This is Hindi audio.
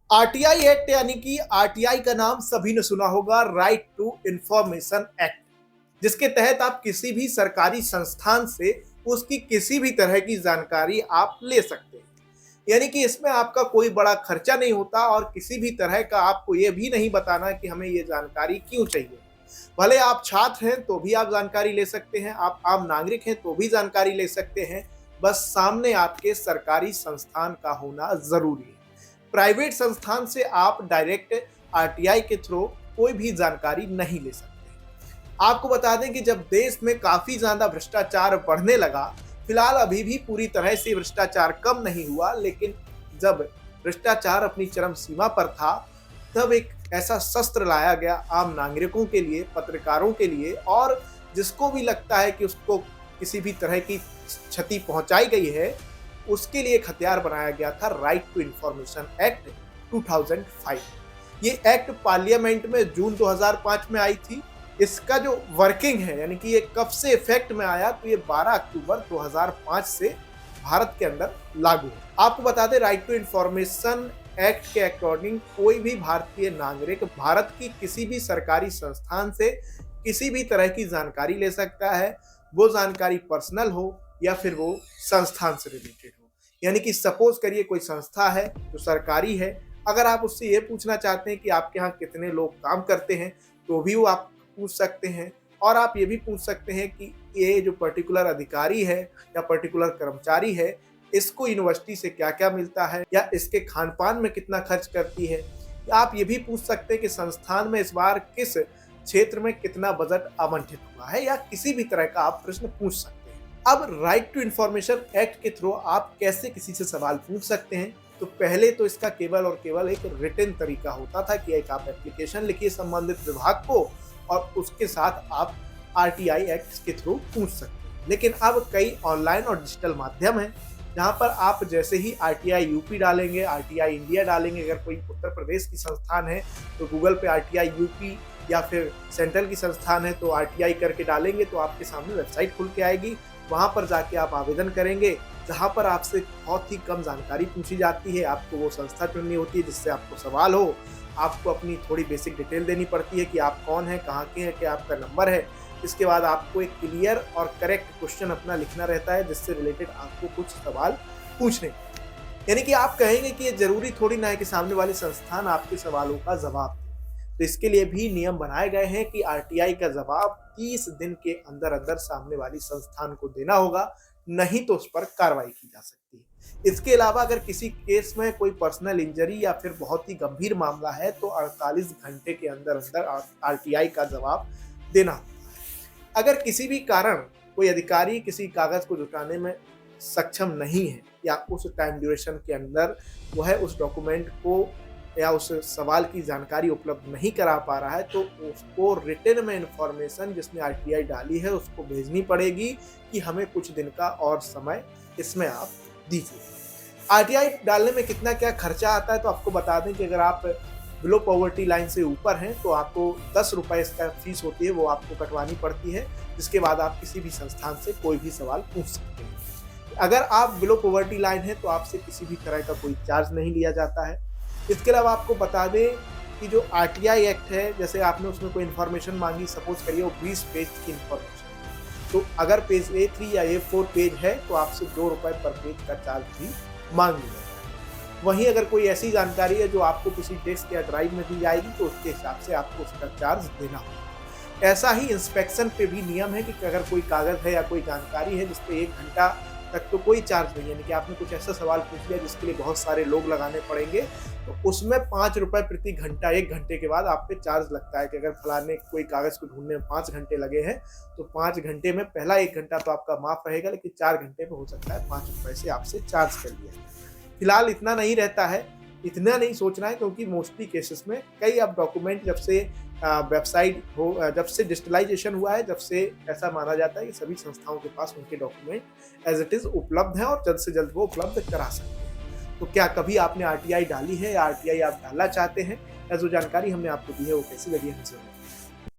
आरटीआई एक्ट यानी कि आरटीआई का नाम सभी ने सुना होगा, राइट टू इंफॉर्मेशन एक्ट, जिसके तहत आप किसी भी सरकारी संस्थान से उसकी किसी भी तरह की जानकारी आप ले सकते हैं। यानी कि इसमें आपका कोई बड़ा खर्चा नहीं होता और किसी भी तरह का आपको ये भी नहीं बताना कि हमें ये जानकारी क्यों चाहिए। भले आप छात्र हैं तो भी आप जानकारी ले सकते हैं, आप आम नागरिक हैं तो भी जानकारी ले सकते हैं, बस सामने आपके सरकारी संस्थान का होना जरूरी है। प्राइवेट संस्थान से आप डायरेक्ट आरटीआई के थ्रू कोई भी जानकारी नहीं ले सकते। आपको बता दें कि जब देश में काफी ज्यादा भ्रष्टाचार बढ़ने लगा, फिलहाल अभी भी पूरी तरह से भ्रष्टाचार कम नहीं हुआ, लेकिन जब भ्रष्टाचार अपनी चरम सीमा पर था, तब एक ऐसा शस्त्र लाया गया आम नागरिकों के लिए, पत्रकारों के लिए, और जिसको भी लगता है कि उसको किसी भी तरह की क्षति पहुंचाई गई है, उसके लिए एक हथियार बनाया गया था राइट टू इंफॉर्मेशन एक्ट 2005। ये एक्ट पार्लियामेंट में जून 2005 में आई थी। इसका जो वर्किंग है, यानी कि ये कब से इफेक्ट में आया, तो ये 12 अक्टूबर 2005 से भारत के अंदर लागू है। आपको बता दें, राइट टू इंफॉर्मेशन एक्ट के अकॉर्डिंग कोई भी भारतीय नागरिक भारत की किसी भी सरकारी संस्थान से किसी भी तरह की जानकारी ले सकता है, वो जानकारी पर्सनल हो या फिर वो संस्थान से रिलेटेड हो। यानी कि सपोज करिए कोई संस्था है जो सरकारी है, अगर आप उससे ये पूछना चाहते हैं कि आपके यहाँ कितने लोग काम करते हैं, तो भी वो आप पूछ सकते हैं। और आप ये भी पूछ सकते हैं कि ये जो पर्टिकुलर अधिकारी है या पर्टिकुलर कर्मचारी है, इसको यूनिवर्सिटी से क्या क्या मिलता है या इसके खान पान में कितना खर्च करती है। या आप ये भी पूछ सकते हैं कि संस्थान में इस बार किस क्षेत्र में कितना बजट आवंटित हुआ है, या किसी भी तरह का आप प्रश्न पूछ सकते हैं। अब राइट टू इंफॉर्मेशन एक्ट के थ्रू आप कैसे किसी से सवाल पूछ सकते हैं, तो पहले तो इसका केवल और केवल एक रिटन तरीका होता था कि एक आप एप्लीकेशन लिखिए संबंधित विभाग को और उसके साथ आप आरटीआई एक्ट के थ्रू पूछ सकते हैं। लेकिन अब कई ऑनलाइन और डिजिटल माध्यम हैं, जहां पर आप जैसे ही आरटीआई यूपी डालेंगे, आरटीआई इंडिया डालेंगे, अगर कोई उत्तर प्रदेश की संस्थान है तो गूगल पे आरटीआई यूपी, या फिर सेंट्रल की संस्थान है तो आरटीआई करके डालेंगे तो आपके सामने वेबसाइट खुल के आएगी। वहां पर जाके आप आवेदन करेंगे, जहां पर आपसे बहुत ही कम जानकारी पूछी जाती है। आपको वो संस्था चुननी होती है जिससे आपको सवाल हो, आपको अपनी थोड़ी बेसिक डिटेल देनी पड़ती है कि आप कौन हैं, कहाँ के हैं, क्या आपका नंबर है। इसके बाद आपको एक क्लियर और करेक्ट क्वेश्चन अपना लिखना रहता है जिससे रिलेटेड आपको कुछ सवाल पूछने। यानी कि आप कहेंगे कि ये जरूरी थोड़ी ना है कि सामने वाली संस्थान आपके सवालों का जवाब दे। तो इसके लिए भी नियम बनाए गए हैं कि आरटीआई का जवाब 30 दिन के अंदर अंदर सामने वाली संस्थान को देना होगा, नहीं तो उस पर कार्रवाई की जा सकती है। इसके अलावा अगर किसी केस में कोई पर्सनल इंजरी या फिर बहुत ही गंभीर मामला है तो 48 घंटे के अंदर अंदर आरटीआई का जवाब देना होता है। अगर किसी भी कारण कोई अधिकारी किसी कागज को जुटाने में सक्षम नहीं है या उस टाइम ड्यूरेशन के अंदर वह उस डॉक्यूमेंट को या उस सवाल की जानकारी उपलब्ध नहीं करा पा रहा है, तो उसको रिटन में इंफॉर्मेशन जिसने आरटीआई डाली है उसको भेजनी पड़ेगी कि हमें कुछ दिन का और समय इसमें आप दीजिए। आरटीआई डालने में कितना क्या खर्चा आता है, तो आपको बता दें कि अगर आप बिलो पॉवर्टी लाइन से ऊपर हैं तो आपको 10 रुपये इसका फीस होती है, वो आपको कटवानी पड़ती है। जिसके बाद आप किसी भी संस्थान से कोई भी सवाल पूछ सकते हैं। अगर आप बिलो पॉवर्टी लाइन है तो आपसे किसी भी तरह का कोई चार्ज नहीं लिया जाता है। इसके अलावा आपको बता दें कि जो आरटीआई एक्ट है, जैसे आपने उसमें कोई इन्फॉर्मेशन मांगी, सपोज करिए वो 20 पेज की इन्फॉर्मेशन, तो अगर पेज A3 या A4 पेज है तो आपसे 2 रुपये पर पेज का चार्ज भी मांग लिया जाएगा। वहीं अगर कोई ऐसी जानकारी है जो आपको किसी डेस्क या ड्राइव में दी जाएगी तो उसके हिसाब से आपको उसका चार्ज देना होगा। ऐसा ही इंस्पेक्शन पे भी नियम है कि अगर कोई कागज है या कोई जानकारी है जिस पे 1 घंटा तक तो कोई चार्ज नहीं है, यानी कि आपने कुछ ऐसा सवाल पूछ लिया जिसके लिए बहुत सारे लोग लगाने पड़ेंगे, तो उसमें 5 रुपये प्रति घंटा 1 घंटे के बाद आप पे चार्ज लगता है कि अगर फलाने कोई कागज को ढूंढने में 5 घंटे लगे हैं तो 5 घंटे में पहला 1 घंटा तो आपका माफ रहेगा, लेकिन 4 घंटे में हो सकता है 5 रुपये से आपसे चार्ज कर लिया। फिलहाल इतना नहीं रहता है, इतना नहीं सोचना है, क्योंकि मोस्टली केसेस में कई अब डॉक्यूमेंट जब से वेबसाइट हो, जब से डिजिटलाइजेशन हुआ है, जब से ऐसा माना जाता है कि सभी संस्थाओं के पास उनके डॉक्यूमेंट एज इट इज उपलब्ध हैं और जल्द से जल्द वो उपलब्ध करा सकते हैं। तो क्या कभी आपने आरटीआई डाली है या आरटीआई आप डालना चाहते हैं, या जो जानकारी हमने आपको दी है वो कैसी लगी है हमसे